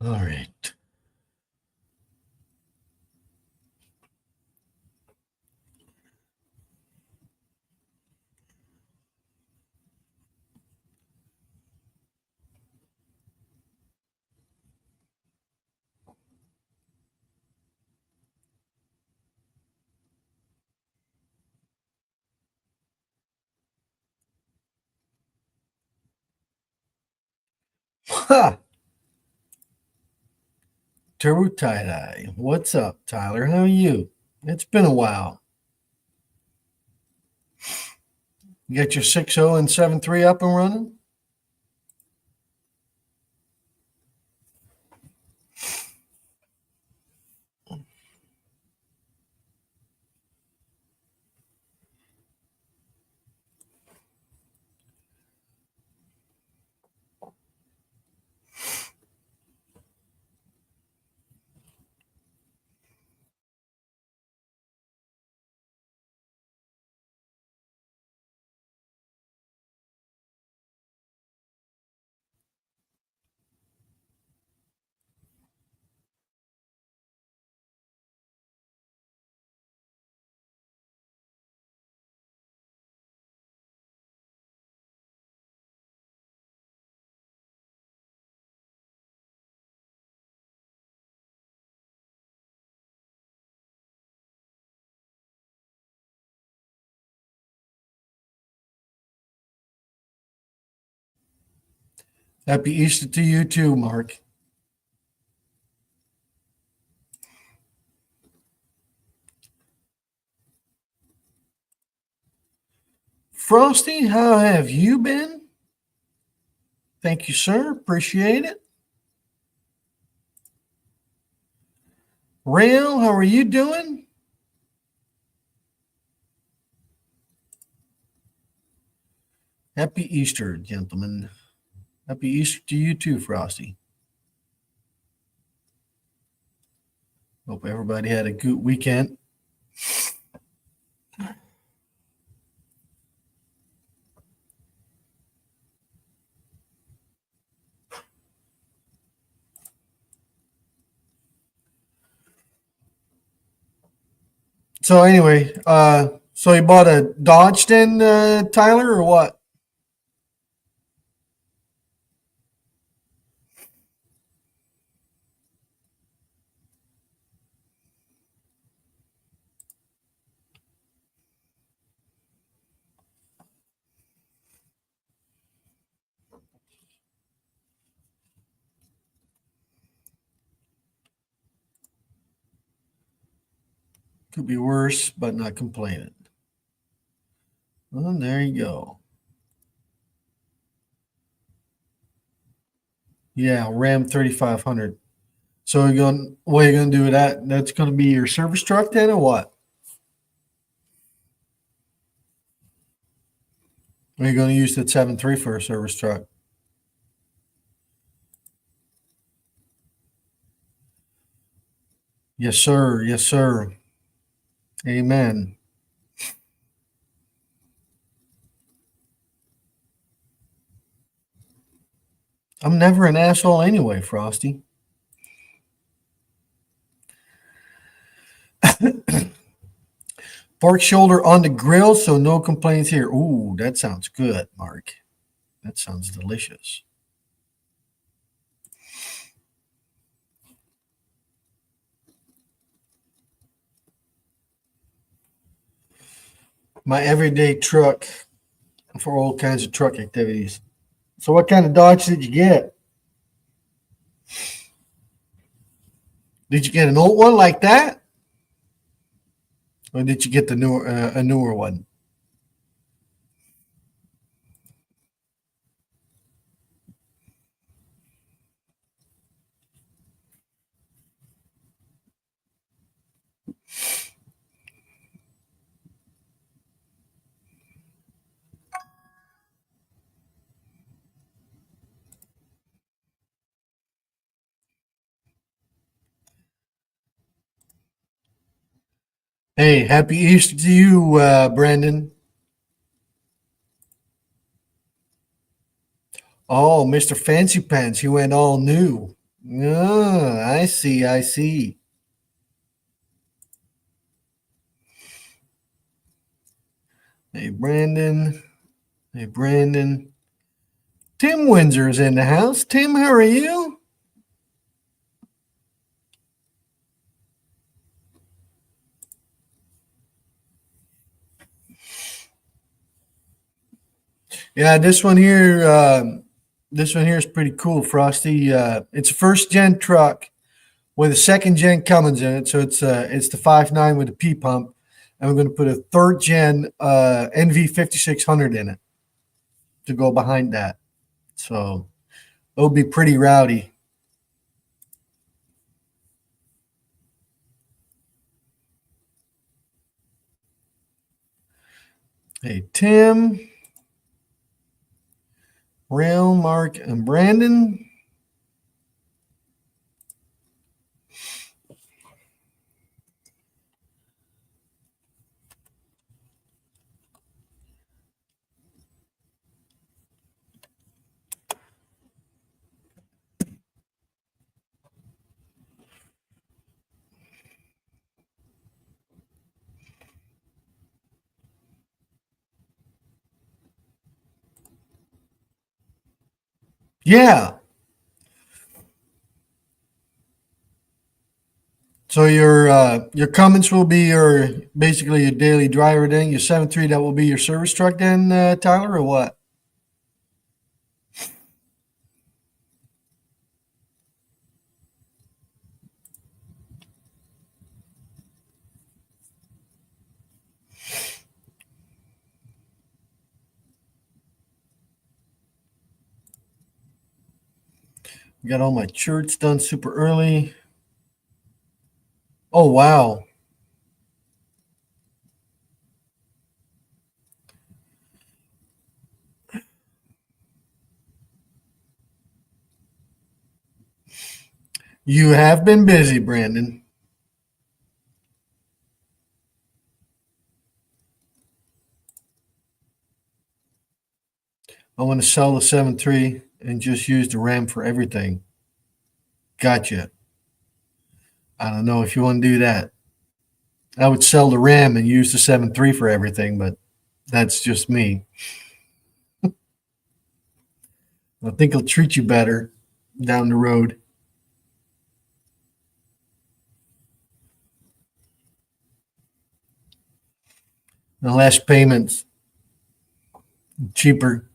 All right. Ha! Turbo tie-dye. What's up, Tyler? How are you? It's been a while. You got your 6.0 and 7.3 up and running? Happy Easter to you too, Mark. Frosty, how have you been? Thank you, sir. Appreciate it. Rail, how are you doing? Happy Easter, gentlemen. Happy Easter to you too, Frosty. Hope everybody had a good weekend. So anyway, so you bought a Dodge then, Tyler, or what? Could be worse, but not complaining. Well, there you go. Yeah, Ram 3500. So you're going, what are you going to do with that? That's going to be your service truck then, or what? Or are you going to use the 7.3 for a service truck? Yes, sir. Yes, sir. Amen. I'm never an asshole anyway, Frosty. Pork shoulder on the grill, so no complaints here. Ooh, that sounds good, Mark. That sounds delicious. My everyday truck for all kinds of truck activities. So, what kind of Dodge did you get? Did you get an old one like that, or did you get the newer a newer one? Hey, happy Easter to you, Brandon. Oh, Mr. Fancy Pants, he went all new. Oh, I see. I see. Hey, Brandon. Hey, Brandon. Tim Windsor's in the house. Tim, how are you? Yeah, this one here is pretty cool, Frosty. It's a first gen truck with a second gen Cummins in it, so it's the 5.9 with the P pump, and we're going to put a third gen NV 5600 in it to go behind that. So it'll be pretty rowdy. Hey, Tim, Rail, Mark, and Brandon. Yeah. So your Cummins will be your basically your daily driver then. Your 7.3 that will be your service truck then, Tyler, or what? Got all my shirts done super early. Oh wow. You have been busy, Brandon. I want to sell the 7.3 and just use the RAM for everything. Gotcha. I don't know if you want to do that. I would sell the RAM and use the 7.3 for everything, but that's just me. I think it'll treat you better down the road. The less payments, cheaper,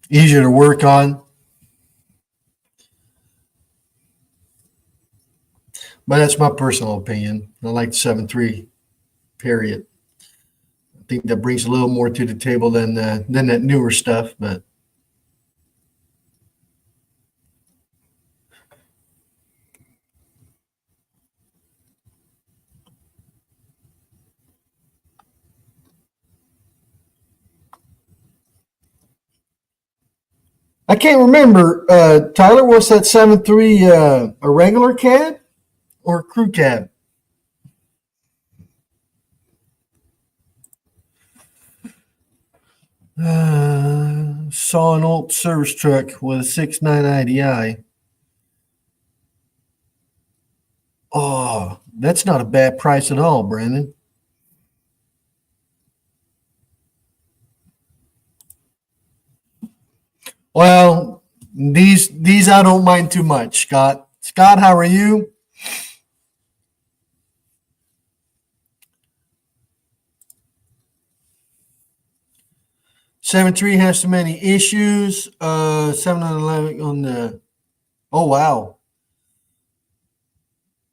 easier to work on. But that's my personal opinion. I like the 7.3, period. I think that brings a little more to the table than that newer stuff. But I can't remember, Tyler, was that 7.3 a regular cab or a crew cab? Saw an old service truck with a 6.9 IDI. Oh, that's not a bad price at all, Brandon. Well, these I don't mind too much, Scott. Scott, how are you? 7.3 has too many issues. 711 on the. Oh wow,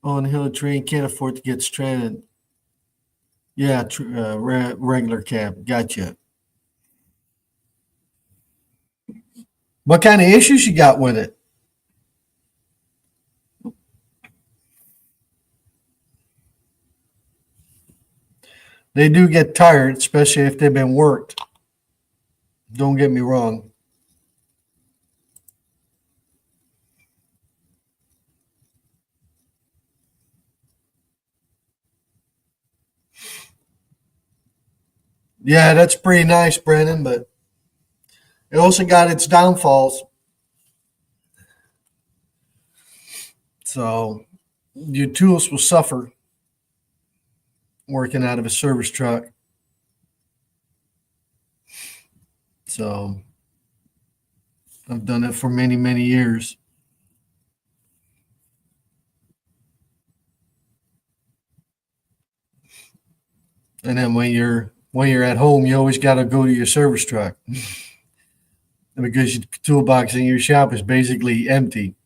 on hill train can't afford to get stranded. Yeah, regular cab. Gotcha. What kind of issues you got with it? They do get tired, especially if they've been worked. Don't get me wrong. Yeah, that's pretty nice, Brandon, but it also got its downfalls. So your tools will suffer working out of a service truck. So I've done it for many, many years. And then when you're at home, you always got to go to your service truck because your toolbox in your shop is basically empty.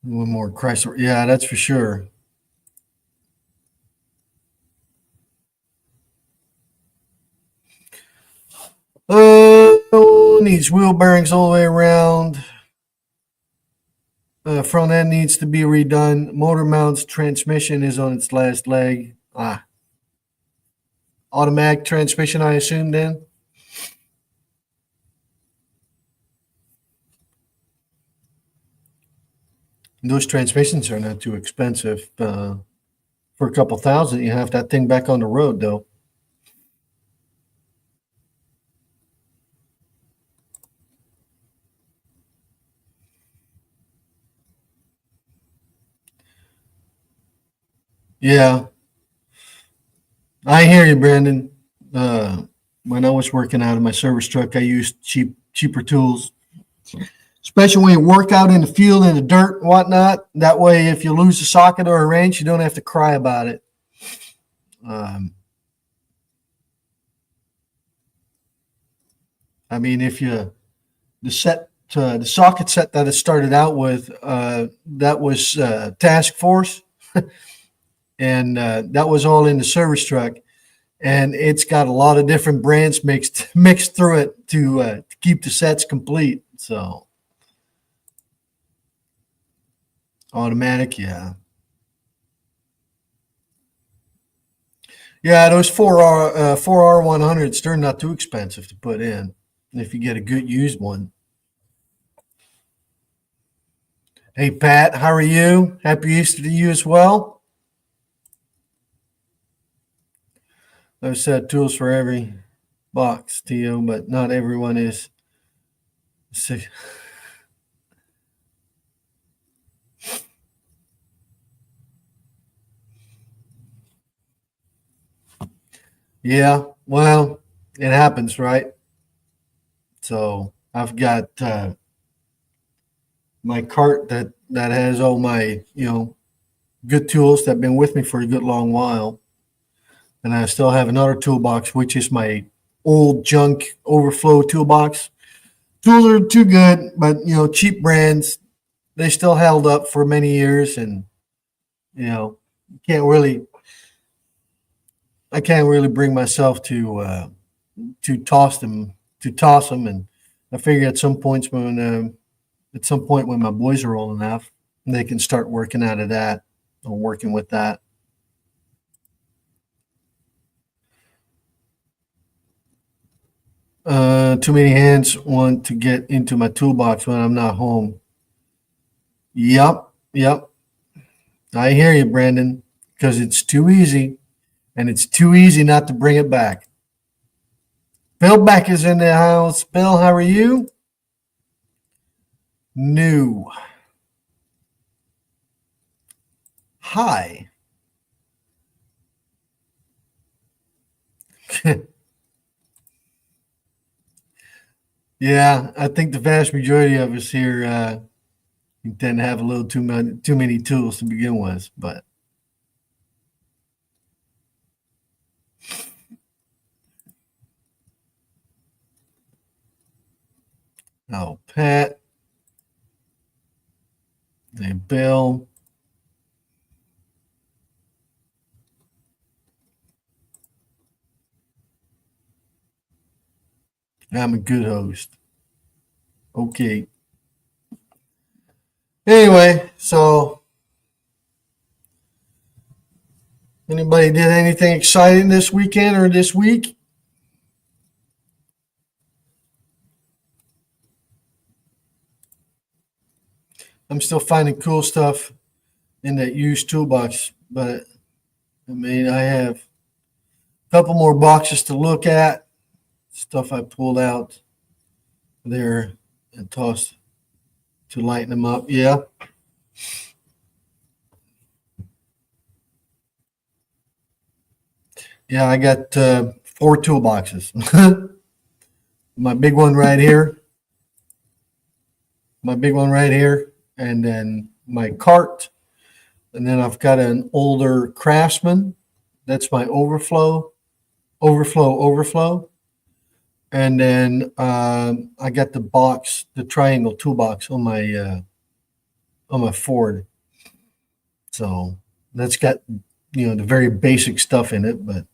One more Chrysler, yeah, that's for sure. Needs wheel bearings all the way around. Front end needs to be redone. Motor mounts, transmission is on its last leg. Automatic transmission, I assume then. Those transmissions are not too expensive. For a couple thousand, you have that thing back on the road, though. Yeah, I hear you, Brandon. When I was working out of my service truck, I used cheaper tools, especially when you work out in the field in the dirt and whatnot. That way, if you lose a socket or a wrench, you don't have to cry about it. I mean, if you the socket set that it started out with, that was Task Force, and that was all in the service truck, and it's got a lot of different brands mixed through it to keep the sets complete. So automatic, yeah. Yeah, those 4R100s, they're not too expensive to put in if you get a good used one. Hey, Pat, how are you? Happy Easter to you as well. I've said tools for every box, Tio, but not everyone is. Yeah, well, it happens, right? So I've got my cart that has all my good tools that've been with me for a good long while, and I still have another toolbox which is my old junk overflow toolbox. Tools are too good, but cheap brands, they still held up for many years, and can't really I can't really bring myself to toss them, and I figure at some point when my boys are old enough, they can start working out of that or working with that. Too many hands want to get into my toolbox when I'm not home. Yep, yep. I hear you, Brandon, because it's too easy, and it's too easy not to bring it back. Bill Beck is in the house. Bill, how are you? New. Hi. Yeah, I think the vast majority of us here tend to have a little too many tools to begin with, but oh, Pat, and Bill. I'm a good host. Okay. Anyway, so anybody did anything exciting this weekend or this week? I'm still finding cool stuff in that used toolbox, but I mean, I have a couple more boxes to look at. stuff I pulled out there and tossed to lighten them up. Yeah. Yeah, I got 4 toolboxes. My big one right here, my big one right here, and then my cart. And then I've got an older Craftsman. That's my overflow. And then I got the box, the triangle toolbox on my Ford. So that's got the very basic stuff in it, but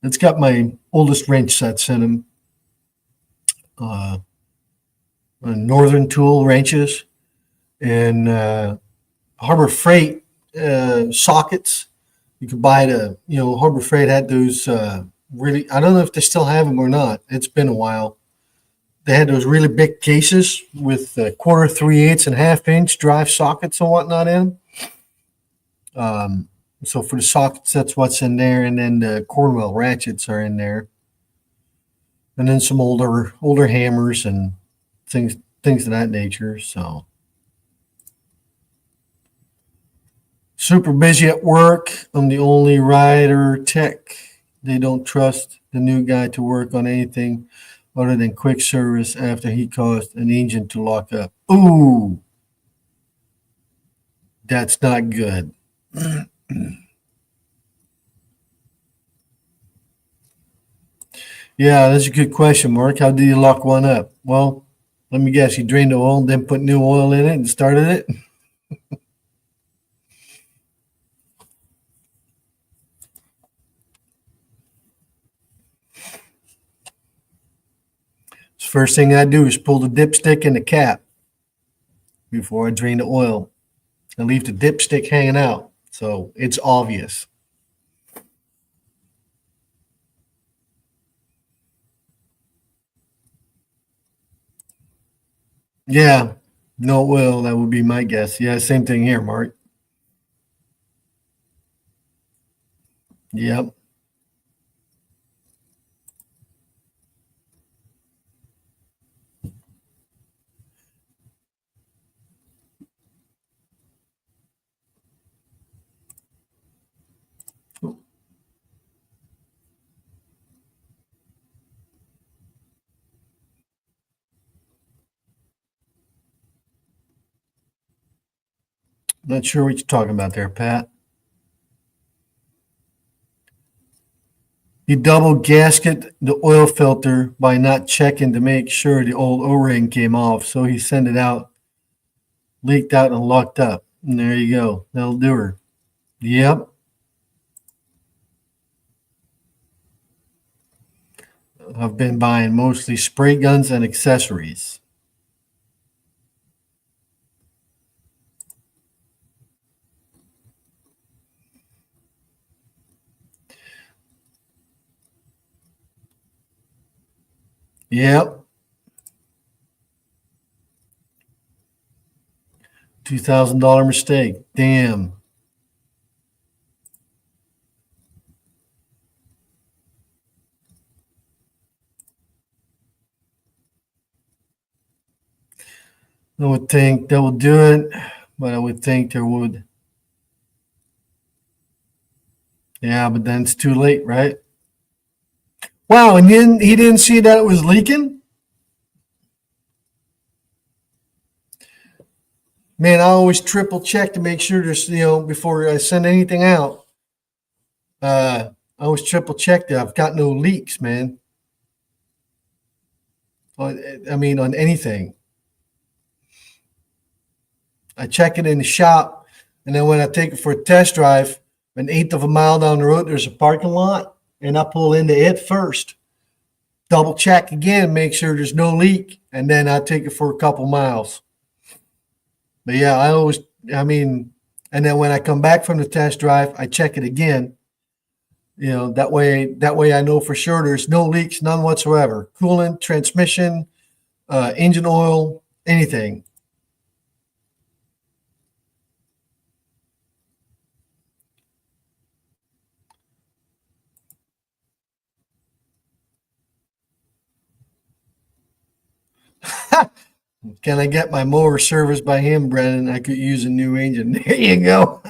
it's got my oldest wrench sets in them. Uh, Northern Tool wrenches and Harbor Freight sockets. You could buy Harbor Freight had those really, I don't know if they still have them or not. It's been a while. They had those really big cases with quarter, 3/8, and half-inch drive sockets and whatnot in them. So for the sockets, that's what's in there, and then the Cornwell ratchets are in there, and then some older hammers and things of that nature. So super busy at work. I'm the only rider tech. They don't trust the new guy to work on anything other than quick service after he caused an engine to lock up. Ooh, that's not good. Yeah, that's a good question, Mark. How do you lock one up? Well, let me guess. You drained the oil and then put new oil in it and started it? First thing I do is pull the dipstick and the cap before I drain the oil and leave the dipstick hanging out. So it's obvious. Yeah, no oil. That would be my guess. Yeah, same thing here, Mark. Yep. Not sure what you're talking about there, Pat. He double gasket the oil filter by not checking to make sure the old O-ring came off. So he sent it out, leaked out, and locked up. And there you go. That'll do her. Yep. I've been buying mostly spray guns and accessories. Yep. $2,000 mistake. Damn. I would think that would do it, but I would think there would. Yeah, but then it's too late, right? Wow, and then he didn't see that it was leaking? Man, I always triple check to make sure there's, before I send anything out. I always triple check that I've got no leaks, man. I mean, on anything. I check it in the shop, and then when I take it for a test drive, an eighth of a mile down the road, there's a parking lot, and I pull into it first. Double check again, make sure there's no leak, and then I take it for a couple miles. But yeah, I mean, and then when I come back from the test drive, I check it again. That way I know for sure there's no leaks, none whatsoever. Coolant, transmission, engine oil, anything. Can I get my mower serviced by him, Brennan? I could use a new engine. There you go.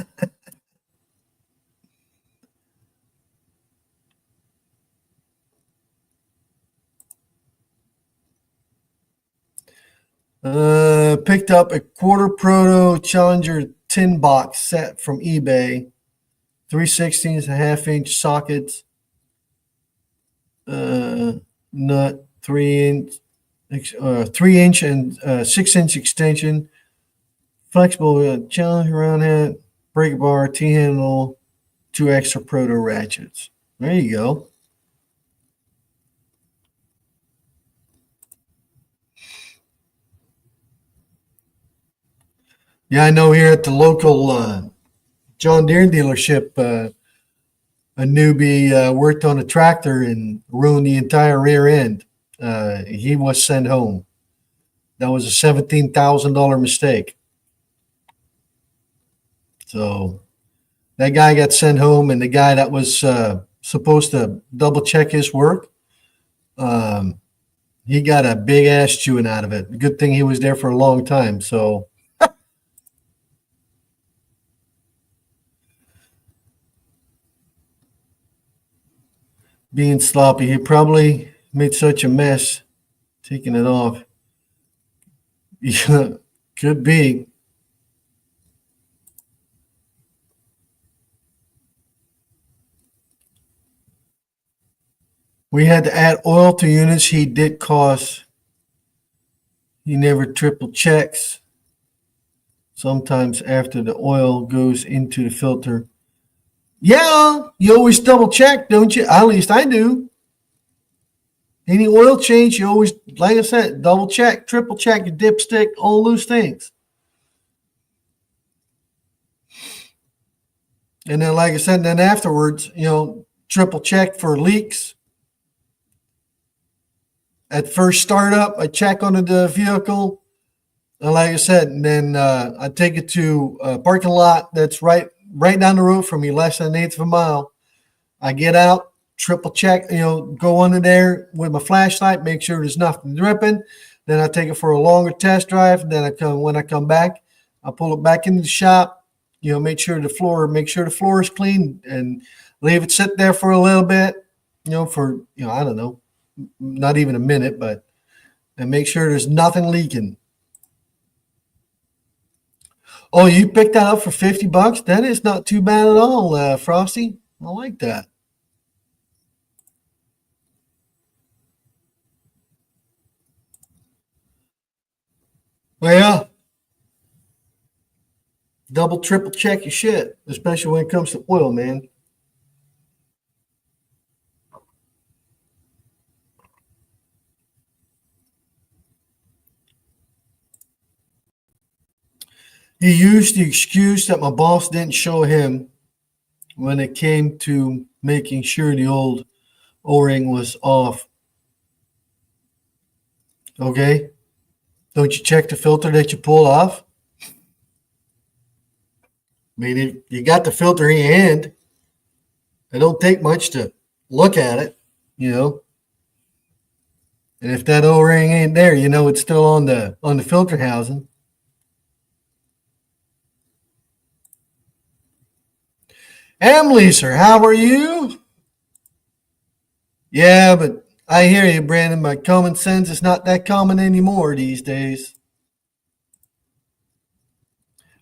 Picked up a quarter proto Challenger tin box set from eBay. 3/16 1/2 inch sockets. Nut 3 inch, 3 inch and 6 inch extension. Flexible Challenger around head, brake bar, T handle, 2 extra proto ratchets. There you go. Yeah, I know here at the local John Deere dealership, a newbie worked on a tractor and ruined the entire rear end. He was sent home. That was a $17,000 mistake. So that guy got sent home, and the guy that was supposed to double check his work, um, he got a big ass chewing out of it. Good thing he was there for a long time. So being sloppy, he probably made such a mess taking it off. Yeah, could be. We had to add oil to units he did cost. He never triple checks. Sometimes after the oil goes into the filter. Yeah, you always double check, don't you? At least I do. Any oil change, you always, like I said, double check, triple check your dipstick, all those things. And then, like I said, then afterwards, triple check for leaks. At first startup, I check on the vehicle. And like I said, and then I take it to a parking lot that's right down the road from me, less than an eighth of a mile. I get out, triple check, go under there with my flashlight, make sure there's nothing dripping. Then I take it for a longer test drive. Then when I come back, I pull it back into the shop, make sure the floor is clean and leave it sit there for a little bit, for, I don't know, not even a minute, and make sure there's nothing leaking. Oh, you picked that up for $50? That is not too bad at all, Frosty. I like that. Well, yeah, double, triple check your shit, especially when it comes to oil, man. He used the excuse that my boss didn't show him when it came to making sure the old O-ring was off. Okay? Don't you check the filter that you pull off? I mean, if you got the filter in your hand, it don't take much to look at it, you know. And if that O-ring ain't there, it's still on the filter housing. Emily, sir, how are you? Yeah, but I hear you, Brandon. My common sense is not that common anymore these days.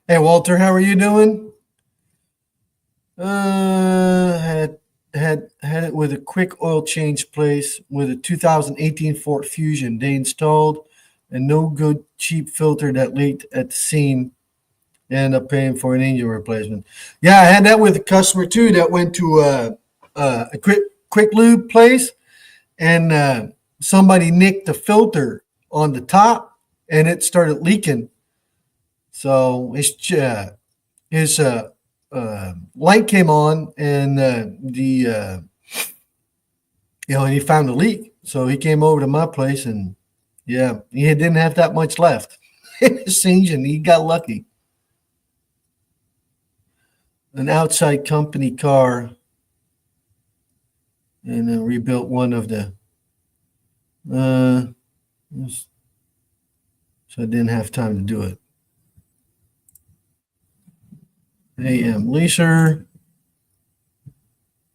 Hey, Walter, how are you doing? Had it with a quick oil change place with a 2018 Ford Fusion. They installed a no good cheap filter that leaked at the seam. End up paying for an engine replacement. Yeah, I had that with a customer too that went to a quick lube place, and somebody nicked the filter on the top, and it started leaking. So his light came on, and and he found a leak. So he came over to my place, and yeah, he didn't have that much left in his engine. He got lucky. An outside company car, and then rebuilt one of the. so I didn't have time to do it. AM leaser.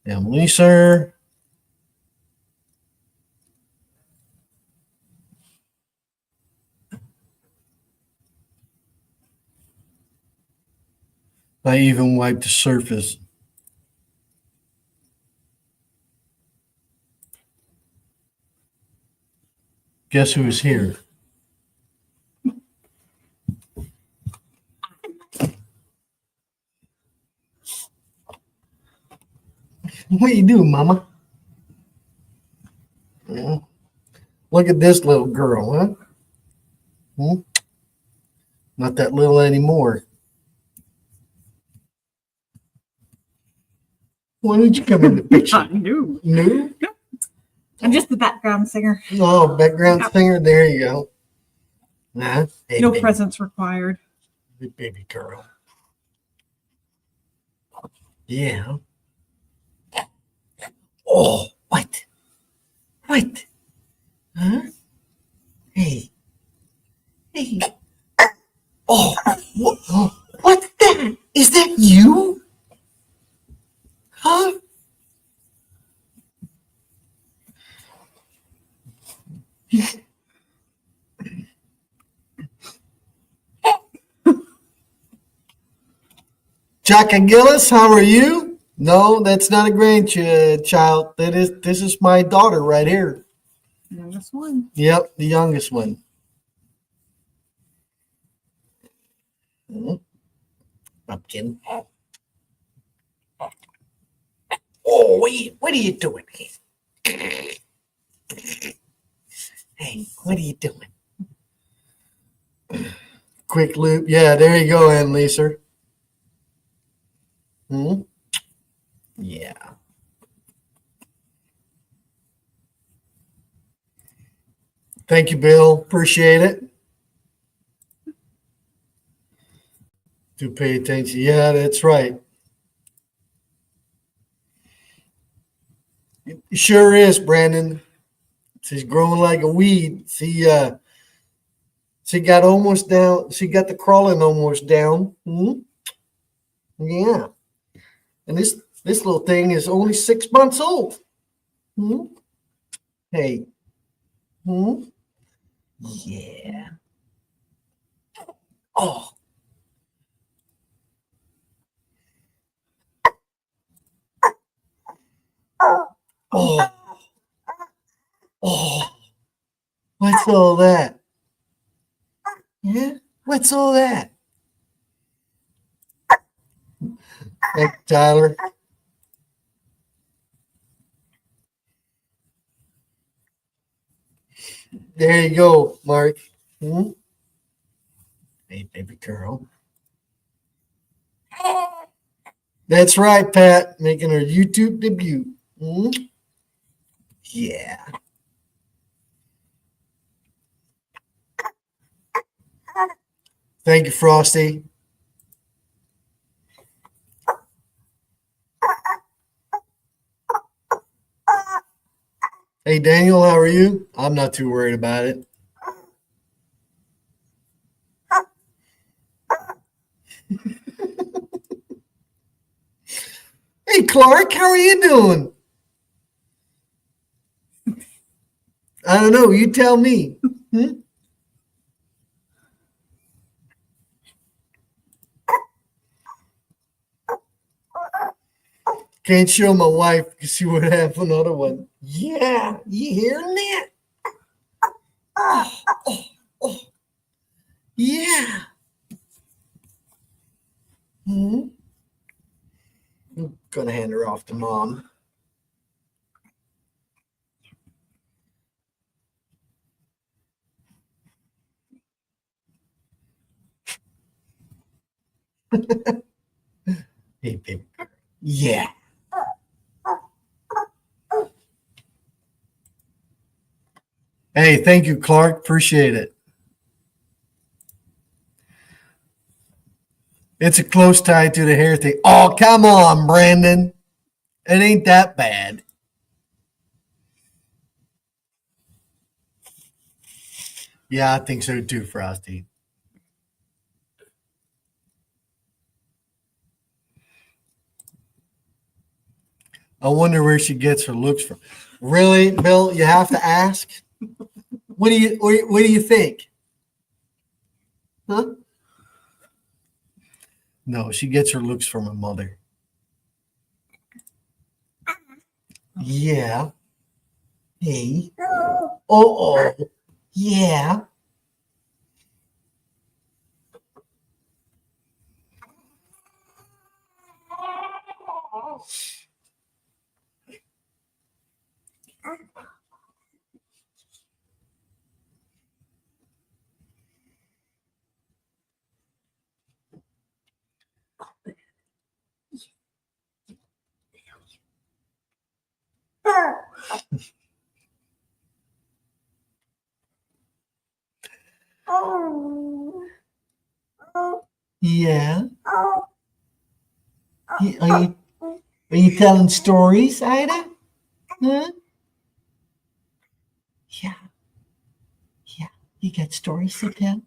AM leaser. I even wiped the surface. Guess who's here? What you do, Mama? Look at this little girl, huh? Not that little anymore. Why did you come in the picture? New. New? I'm just the background singer. Oh, background singer. There you go. Hey, No baby, presents required. baby girl. Yeah. Oh, what? What? Huh? Hey. Hey. Oh, what's that? Is that you? Huh? Jack and Gillis, how are you? No, that's not a grandchild. This is my daughter right here. Youngest one. Yep, the youngest one. Pumpkin. Oh, what are you doing? Hey, what are you doing? Quick loop. Yeah, there you go, Ann Lisa. Yeah. Thank you, Bill. Appreciate it. Do pay attention. Yeah, that's right. It sure is, Brandon. She's growing like a weed. She got almost down. She got the crawling almost down. Yeah. And this little thing is only 6 months old. Hey. Yeah. Oh. Oh. Oh. What's all that? Yeah? What's all that? Thank you, Tyler. There you go, Mark. Hey, baby girl. That's right, Pat. Making her YouTube debut. Yeah. Thank you, Frosty. Hey, Daniel, how are you? I'm not too worried about it. Hey, Clark, how are you doing? I don't know. You tell me. Can't show my wife because she would have another one. Yeah, you hearing that? Oh. Yeah. I'm gonna hand her off to Mom. Hey, baby. Yeah. Hey, thank you, Clark. Appreciate it. It's a close tie to the hair thing. Oh, come on, Brandon. It ain't that bad. Yeah, I think so too, Frosty. I wonder where she gets her looks from. Really, Bill? You have to ask. What do you think? Huh? No, she gets her looks from her mother. Yeah. Hey. Oh. Yeah. Yeah. Are you telling stories, Ida? Huh? Yeah. Yeah. You got stories to tell?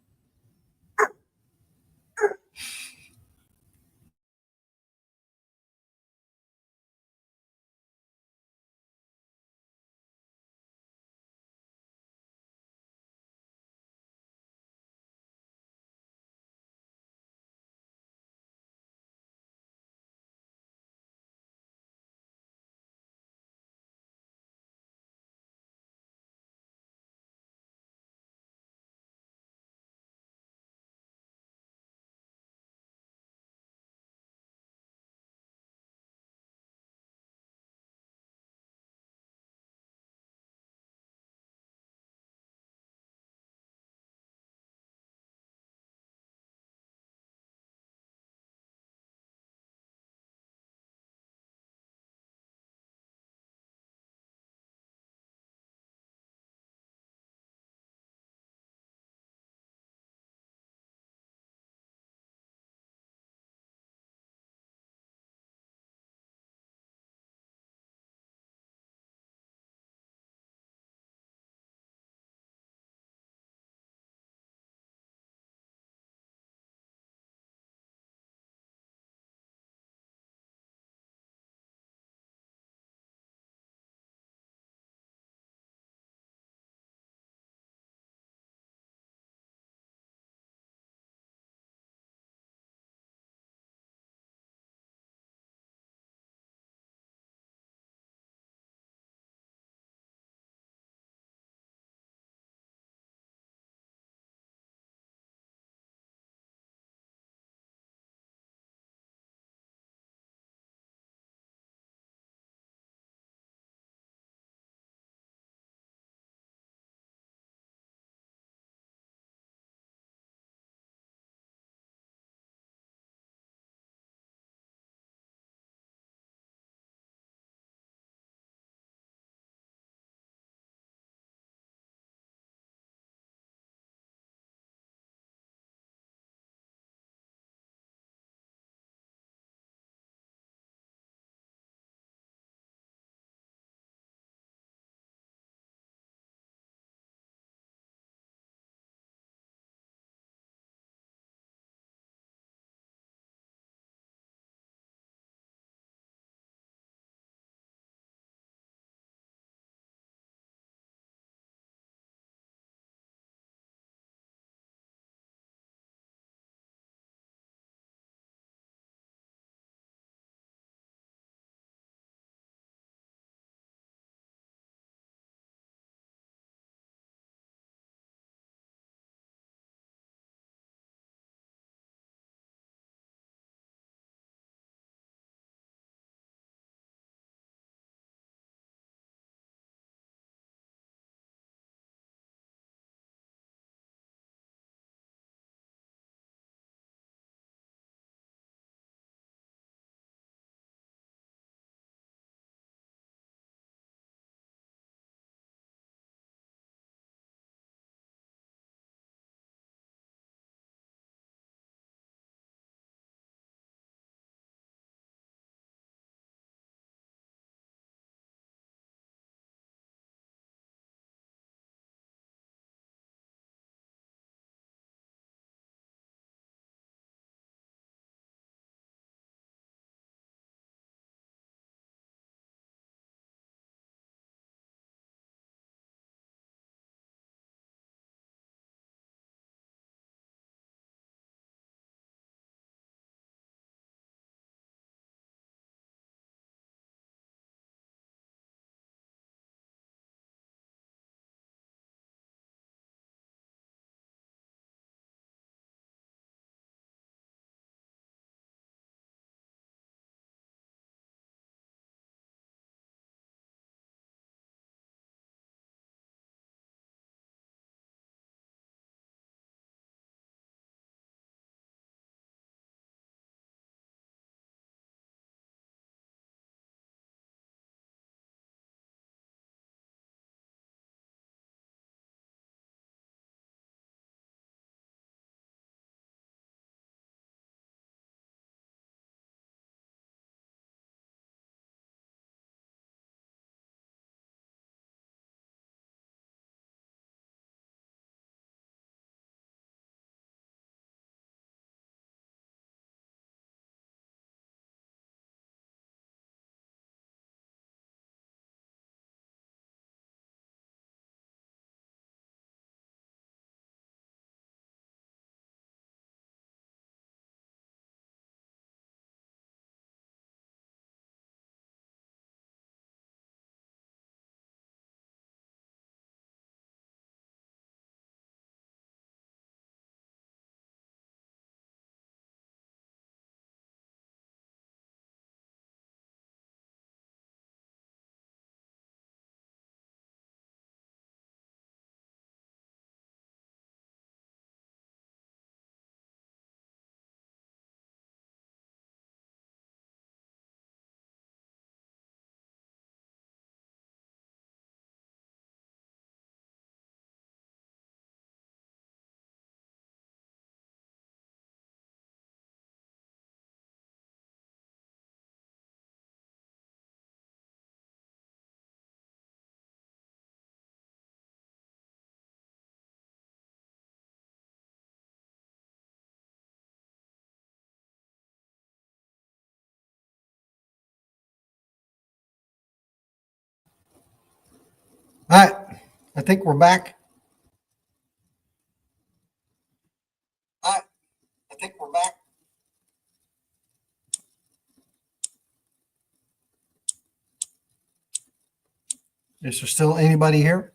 All right, I think we're back. All right, I think we're back. Is there still anybody here?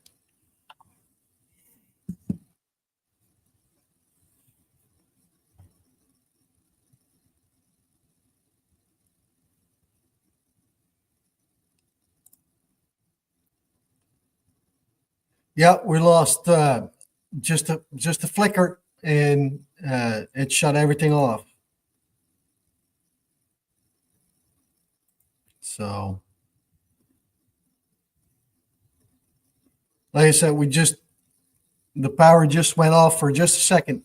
Yeah, we lost just a flicker, and it shut everything off. So, like I said, the power just went off for just a second.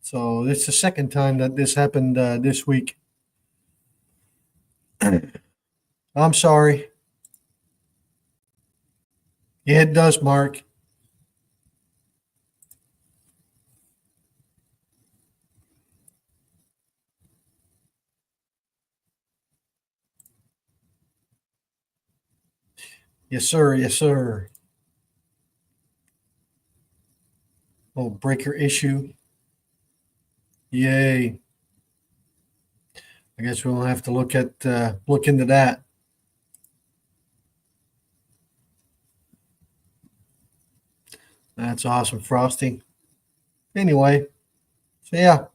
So it's the second time that this happened this week. I'm sorry. Yeah, it does, Mark. Yes, sir. Yes, sir. Oh, breaker issue. Yay. I guess we'll have to look into that. That's awesome, Frosty. Anyway, so yeah.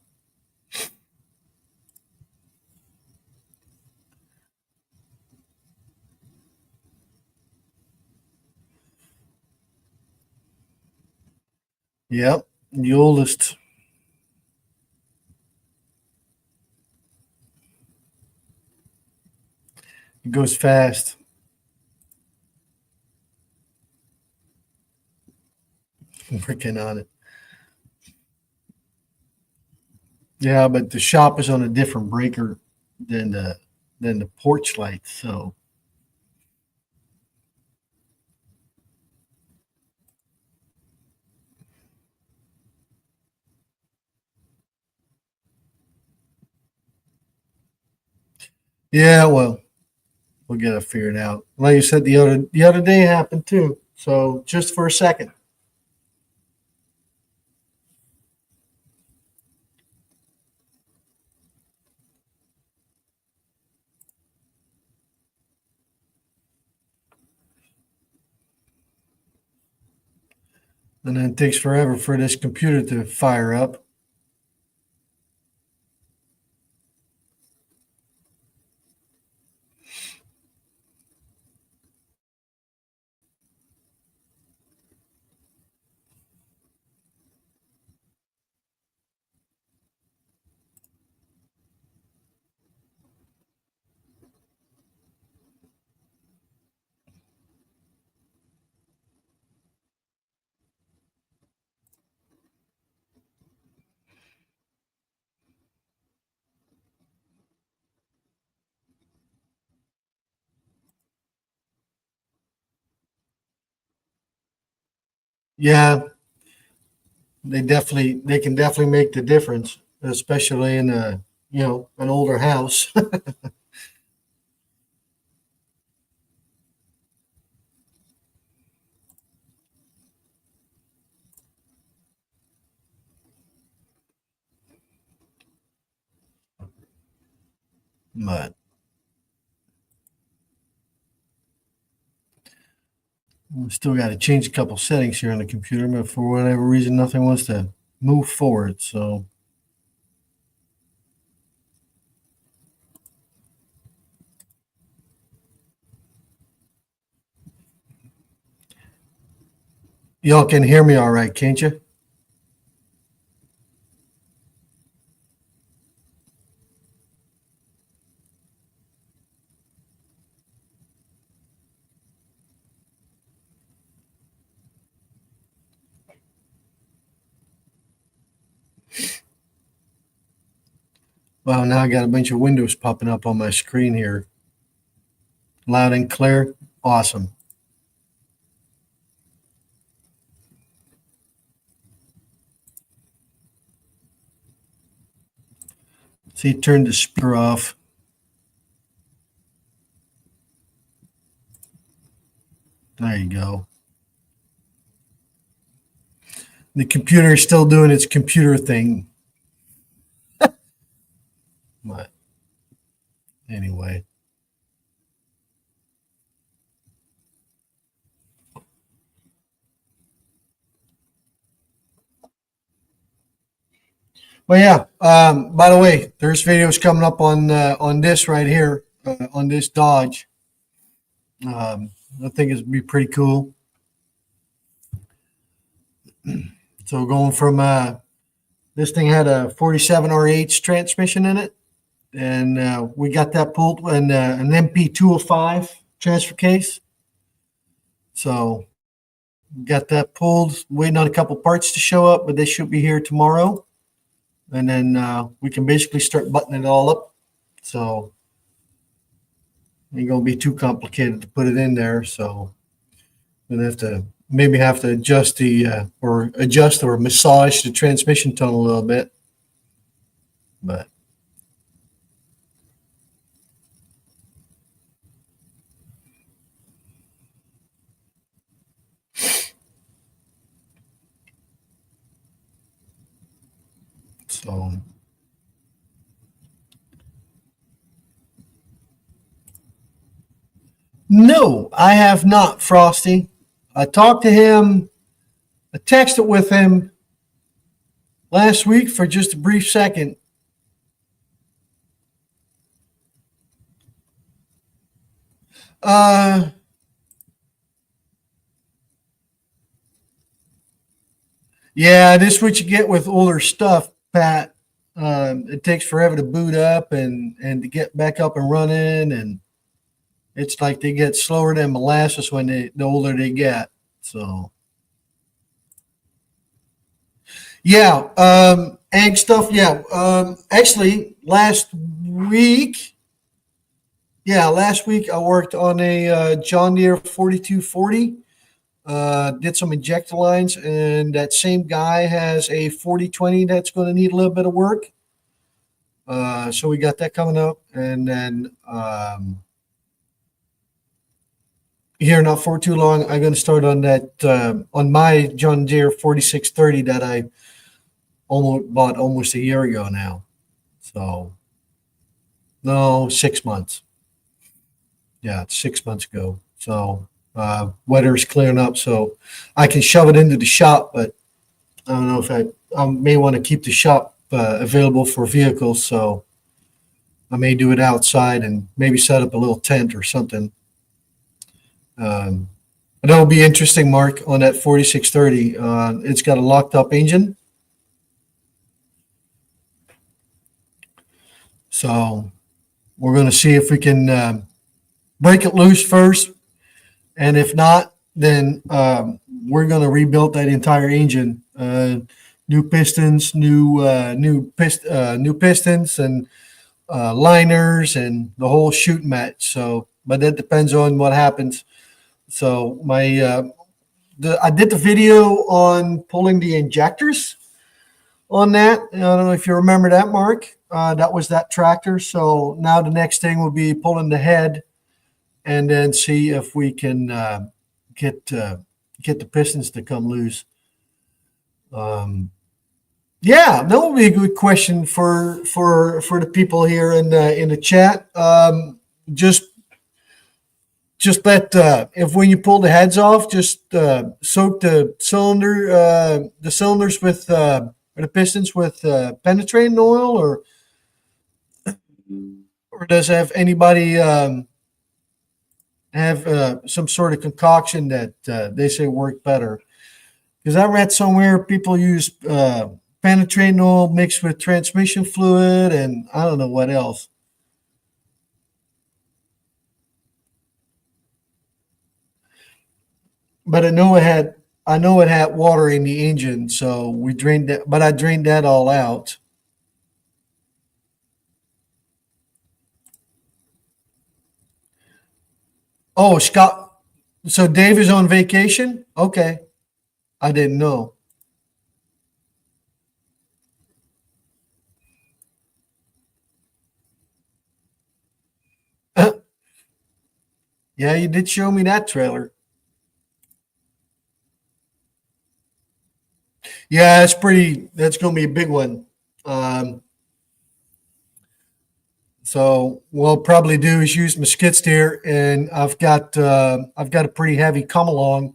Yep. The oldest. It goes fast. Working on it. Yeah, but the shop is on a different breaker than the porch light. So yeah, well, we'll get it figured out. Like you said, the other day happened too. So just for a second. And then it takes forever for this computer to fire up. Yeah, they can definitely make the difference, especially in an older house. But we still got to change a couple settings here on the computer, but for whatever reason, nothing wants to move forward. So y'all can hear me all right, can't you? Well, now I got a bunch of windows popping up on my screen here, loud and clear. Awesome. See, turn the speaker off. There you go. The computer is still doing its computer thing. But anyway. Well, yeah. By the way, there's videos coming up on this right here, on this Dodge. I think it'd be pretty cool. So going from this thing had a 47 RH transmission in it, and we got that pulled in an MP205 transfer case. So got that pulled, waiting on a couple parts to show up, but they should be here tomorrow. And then we can basically start buttoning it all up. So it ain't gonna be too complicated to put it in there. So we'll have to adjust or massage the transmission tunnel a little bit. But so no, I have not, Frosty. I talked to him. I texted with him last week for just a brief second. Yeah, this is what you get with older stuff, Pat. It takes forever to boot up and to get back up and running, and it's like they get slower than molasses when the older they get. So yeah, ag stuff. Yeah, actually last week I worked on a John Deere 4240. Did some injector lines, and that same guy has a 4020 that's going to need a little bit of work. So we got that coming up, and then here not for too long, I'm going to start on that on my John Deere 4630 that I bought almost a year ago now. So no, 6 months. Yeah, it's 6 months ago. So weather's clearing up, so I can shove it into the shop, but I don't know if I may want to keep the shop available for vehicles, so I may do it outside and maybe set up a little tent or something. But that'll be interesting, Mark, on that 4630. It's got a locked up engine. So we're going to see if we can break it loose first. And if not, then we're going to rebuild that entire engine. New pistons, new pistons, and liners, and the whole shoot match. So, but that depends on what happens. So I did the video on pulling the injectors on that. I don't know if you remember that, Mark. That was that tractor. So now the next thing will be pulling the head, and then see if we can get the pistons to come loose. Yeah, that will be a good question for the people here in the chat. Just let if when you pull the heads off, just soak the cylinders with or the pistons with penetrating oil, or does have anybody have some sort of concoction that they say work better? Because I read somewhere people use penetrating oil mixed with transmission fluid, and I don't know what else. But I know it had water in the engine, so we drained that. But I drained that all out. Oh, Scott. So Dave is on vacation? Okay. I didn't know. Yeah, you did show me that trailer. Yeah, it's pretty. That's going to be a big one. Um, so what I'll probably do is use my skid steer, and I've got a pretty heavy come along.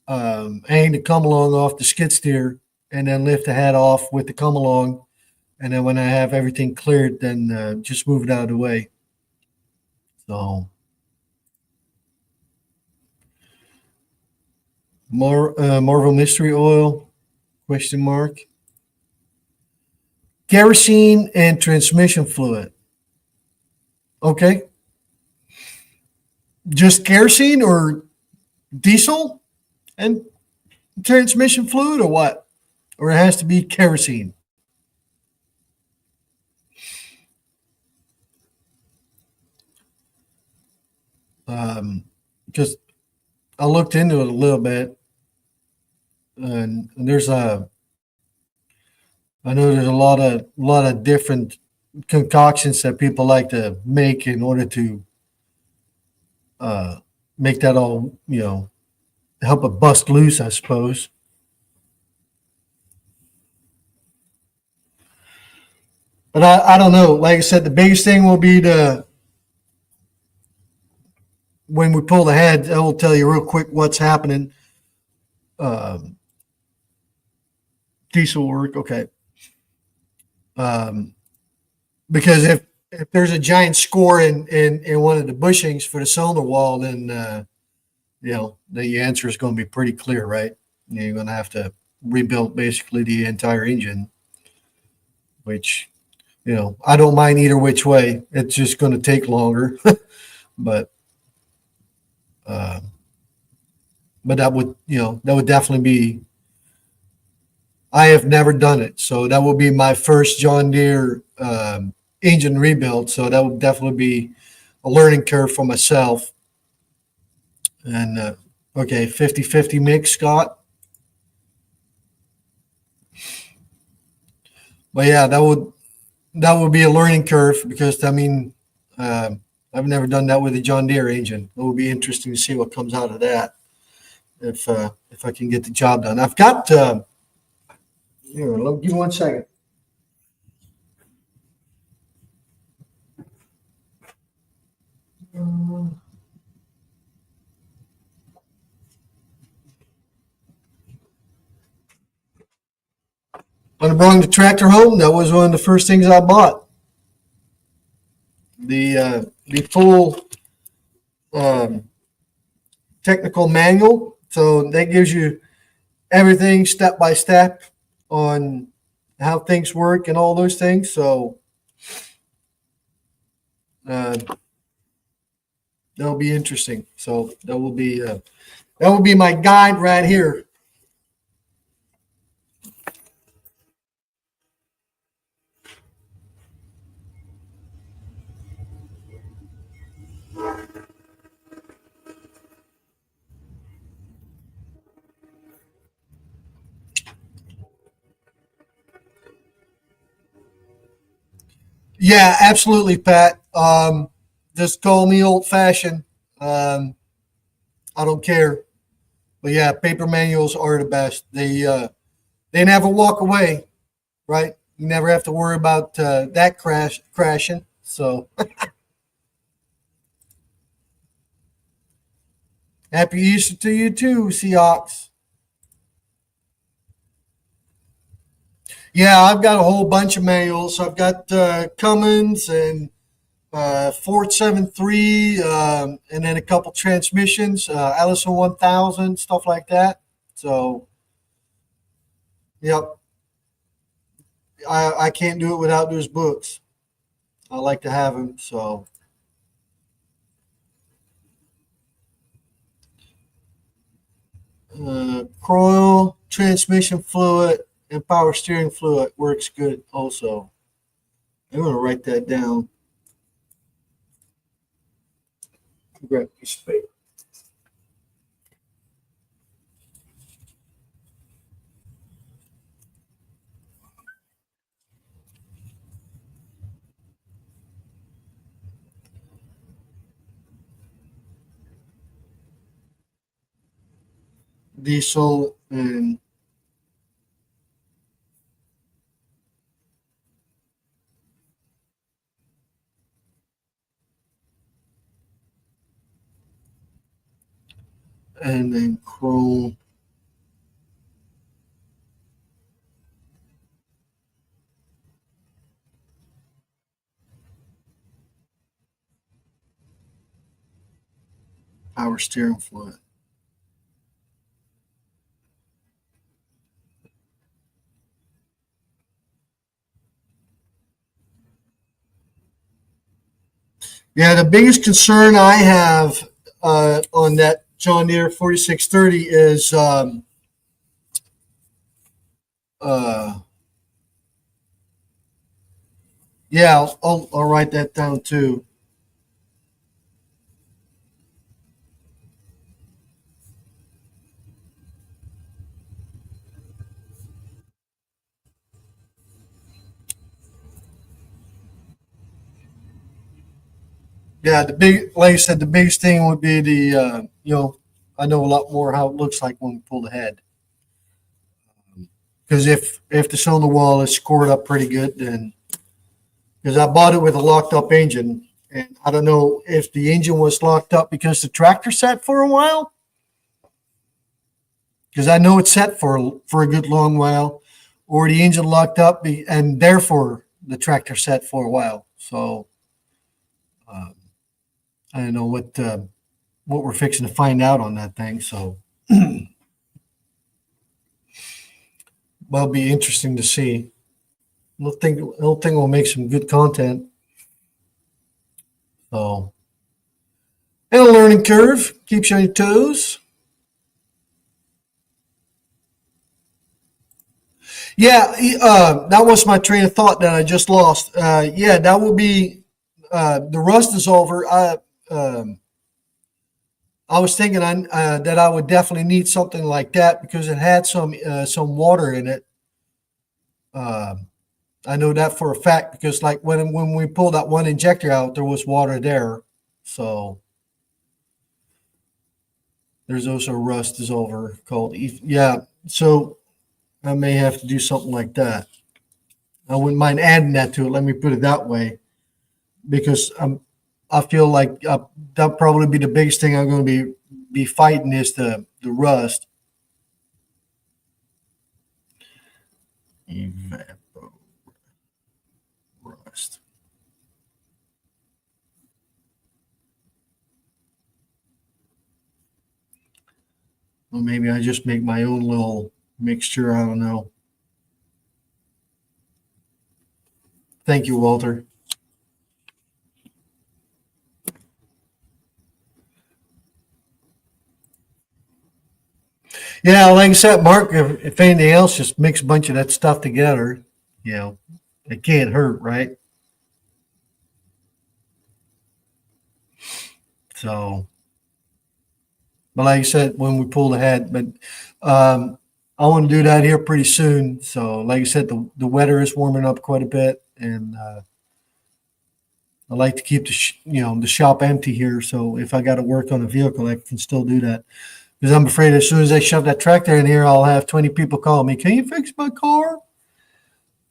Hang the come along off the skid steer, and then lift the head off with the come along, and then when I have everything cleared, then just move it out of the way. So more Marvel Mystery Oil? Question mark. Kerosene and transmission fluid. Okay. Just kerosene or diesel and transmission fluid or what? Or it has to be kerosene. Because I looked into it a little bit, and I know there's a lot of different concoctions that people like to make in order to uh, make that all help it bust loose, I suppose. But I don't know. Like I said, the biggest thing will be the when we pull the head. I will tell you real quick what's happening. Um, Diesel work, okay. Um, because if there's a giant score in one of the bushings for the cylinder wall, then the answer is going to be pretty clear, right? You're going to have to rebuild basically the entire engine, which I don't mind either which way. It's just going to take longer, but uh, that would definitely be. I have never done it, so that will be my first John Deere engine rebuild. So that would definitely be a learning curve for myself. And okay, 50-50 mix, Scott. But yeah, that would be a learning curve because I've never done that with a John Deere engine. It will be interesting to see what comes out of that if I can get the job done. I've got here. Give me 1 second. When I brought the tractor home, that was one of the first things I bought. The full um, technical manual. So that gives you everything step by step on how things work and all those things. So uh, that'll be interesting. So that will be my guide right here. Yeah, absolutely, Pat. Just call me old fashioned. Um, I don't care. But yeah, paper manuals are the best. They never walk away, right? You never have to worry about that crashing. So happy Easter to you too, Seahawks. Yeah, I've got a whole bunch of manuals. I've got Cummins and Ford 7.3, and then a couple transmissions, Allison 1000, stuff like that. So, yep, I can't do it without those books. I like to have them. So, coil, transmission fluid, and power steering fluid works good also. I'm going to write that down. Grab a piece of paper. Diesel and and then chrome. Power steering fluid. Yeah, the biggest concern I have on that John Deere 4630 is uh, yeah, I'll write that down too. Yeah, like I said, the biggest thing would be I know a lot more how it looks like when we pull the head. Because if the cylinder wall is scored up pretty good, then because I bought it with a locked up engine, and I don't know if the engine was locked up because the tractor sat for a while. Because I know it's set for a good long while, or the engine locked up, and therefore the tractor sat for a while. So um, I don't know what we're fixing to find out on that thing. So that'll be interesting to see. I don't think we'll make some good content. So, and a learning curve keeps you on your toes. Yeah, that was my train of thought that I just lost. Yeah, that will be the rust is over. I was thinking that I would definitely need something like that because it had some water in it. Um I know that for a fact because like when we pulled that one injector out, there was water there. So there's also rust is over called yeah. So I may have to do something like that. I wouldn't mind adding that to it. Let me put it that way because I feel like that'll probably be the biggest thing I'm going to be fighting is the rust. Evapor rust. Well, maybe I just make my own little mixture. I don't know. Thank you, Walter. Yeah, like I said, Mark, if anything else, just mix a bunch of that stuff together. You know, it can't hurt, right? So, but like I said, when we pull ahead, but um, I want to do that here pretty soon. So, like I said, the weather is warming up quite a bit, and I like to keep the shop empty here. So if I got to work on a vehicle, I can still do that. Because I'm afraid as soon as I shove that tractor in here, I'll have 20 people call me. Can you fix my car?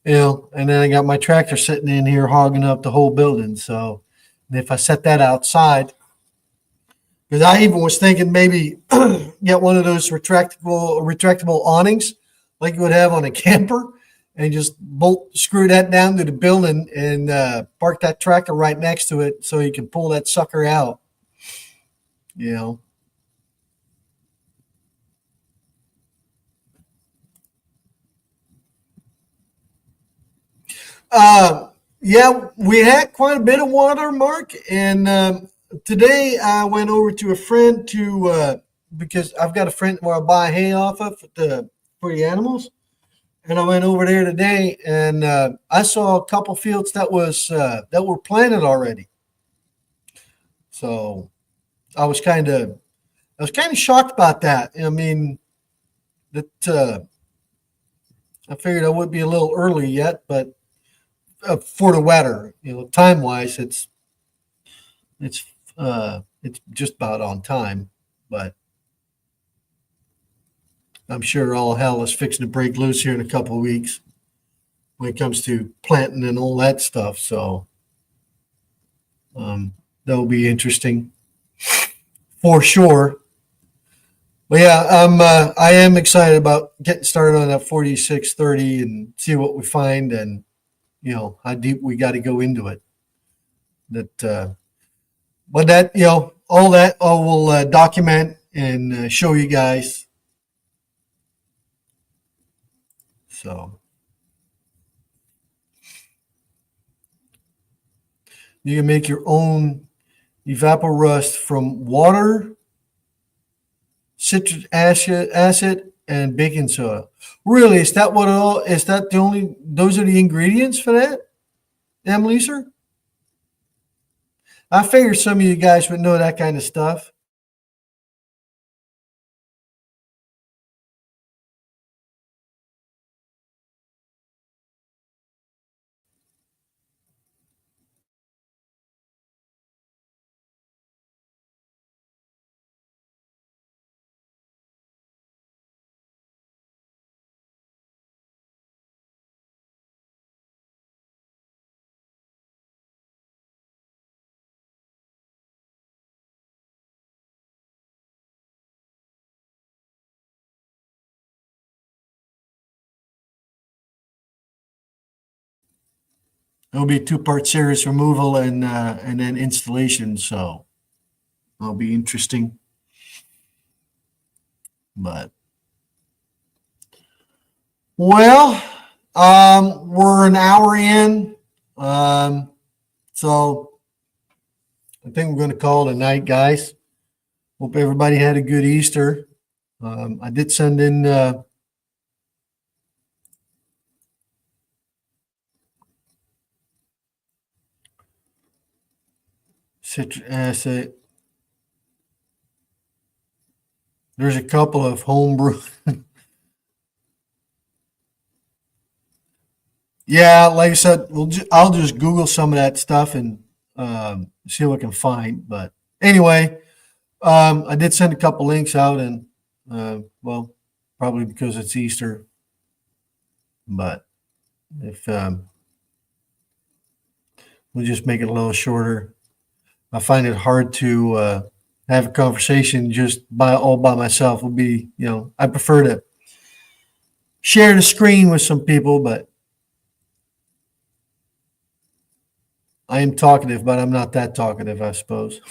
And then I got my tractor sitting in here hogging up the whole building. So, and if I set that outside, because I even was thinking maybe get one of those retractable awnings like you would have on a camper, and just screw that down to the building and park that tractor right next to it so you can pull that sucker out. You know. Yeah, we had quite a bit of water, Mark, and today I went over to a friend because I've got a friend where I buy hay off of for the animals, and I went over there today, and I saw a couple fields that were planted already. So I was kind of shocked about that. I mean, that I figured I would be a little early yet, but for the weather, time wise, it's it's just about on time. But I'm sure all hell is fixing to break loose here in a couple of weeks when it comes to planting and all that stuff. So that'll be interesting for sure. But yeah, I am excited about getting started on that 4630 and see what we find and, how deep we got to go into it. But that, all that I will document and show you guys. So you can make your own evaporust from water, citric acid, and baking soda. Really, is that what it all? Is that those are the ingredients for that, Emily, sir? I figured some of you guys would know that kind of stuff. It'll be two-part series removal and then installation. So it'll be interesting. But well, we're an hour in, so I think we're going to call it a night, guys. Hope everybody had a good Easter. I did send in citric acid. There's a couple of homebrew. Yeah, like I said, I'll just Google some of that stuff and see what I can find. But anyway, I did send a couple links out, and well, probably because it's Easter. But if we'll just make it a little shorter. I find it hard to have a conversation just all by myself. Will be, I prefer to share the screen with some people, but I am talkative, but I'm not that talkative, I suppose.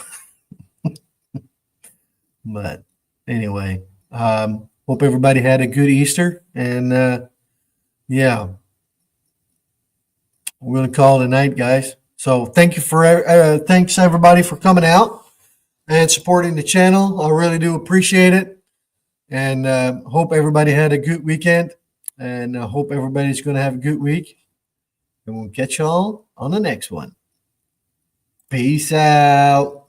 But anyway, hope everybody had a good Easter, and yeah, we're going to call it a night, guys. So thank you thanks everybody for coming out and supporting the channel. I really do appreciate it, and hope everybody had a good weekend, and I hope everybody's going to have a good week, and we'll catch y'all on the next one. Peace out.